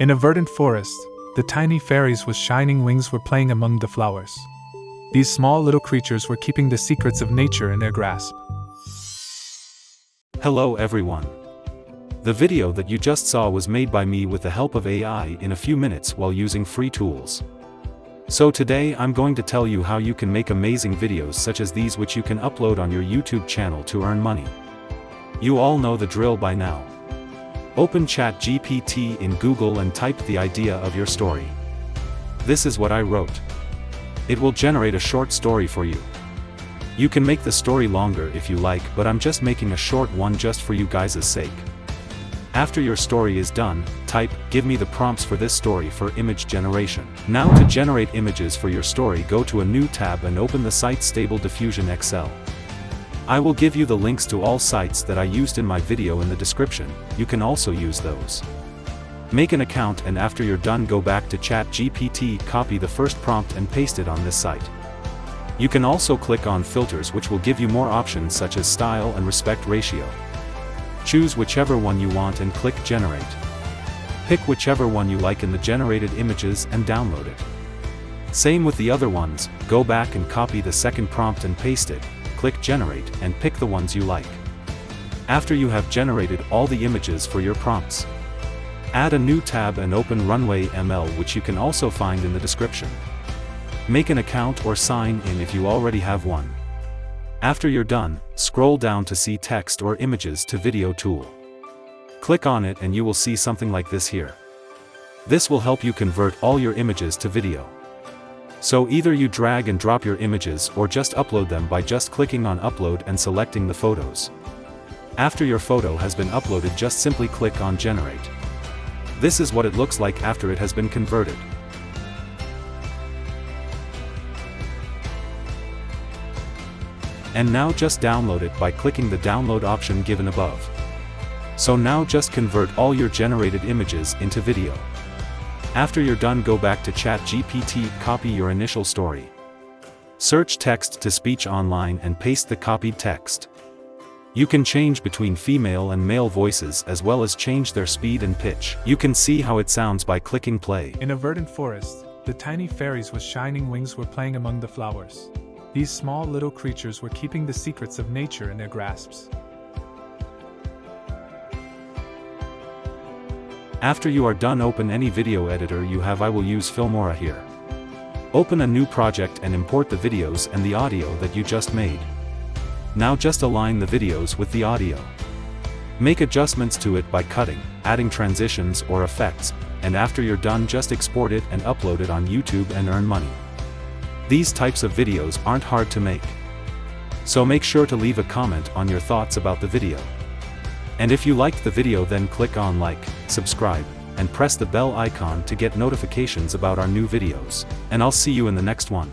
In a verdant forest, the tiny fairies with shining wings were playing among the flowers. These small little creatures were keeping the secrets of nature in their grasp. Hello everyone. The video that you just saw was made by me with the help of AI in a few minutes while using free tools. So today I'm going to tell you how you can make amazing videos such as these which you can upload on your YouTube channel to earn money. You all know the drill by now. Open ChatGPT in Google and type the idea of your story. This is what I wrote. It will generate a short story for you. You can make the story longer if you like, but I'm just making a short one just for you guys' sake. After your story is done, type, "Give me the prompts for this story for image generation." Now to generate images for your story, go to a new tab and open the site Stable Diffusion XL. I will give you the links to all sites that I used in my video in the description. You can also use those. Make an account, and after you're done, go back to ChatGPT, copy the first prompt and paste it on this site. You can also click on filters, which will give you more options such as style and respect ratio. Choose whichever one you want and click generate. Pick whichever one you like in the generated images and download it. Same with the other ones, go back and copy the second prompt and paste it, click generate and pick the ones you like. After you have generated all the images for your prompts, add a new tab and open Runway ML, which you can also find in the description. Make an account or sign in if you already have one. After you're done, scroll down to see text or images to video tool. Click on it and you will see something like this here. This will help you convert all your images to video. So either you drag and drop your images or just upload them by just clicking on upload and selecting the photos. After your photo has been uploaded, just simply click on generate. This is what it looks like after it has been converted. And now just download it by clicking the download option given above. So now just convert all your generated images into video. After you're done, go back to ChatGPT, copy your initial story. Search text to speech online and paste the copied text. You can change between female and male voices as well as change their speed and pitch. You can see how it sounds by clicking play. In a verdant forest, the tiny fairies with shining wings were playing among the flowers. These small little creatures were keeping the secrets of nature in their grasps. After you are done, open any video editor you have. I will use Filmora here. Open a new project and import the videos and the audio that you just made. Now just align the videos with the audio. Make adjustments to it by cutting, adding transitions or effects, and after you're done, just export it and upload it on YouTube and earn money. These types of videos aren't hard to make. So make sure to leave a comment on your thoughts about the video. And if you liked the video, then click on like, subscribe, and press the bell icon to get notifications about our new videos. And I'll see you in the next one.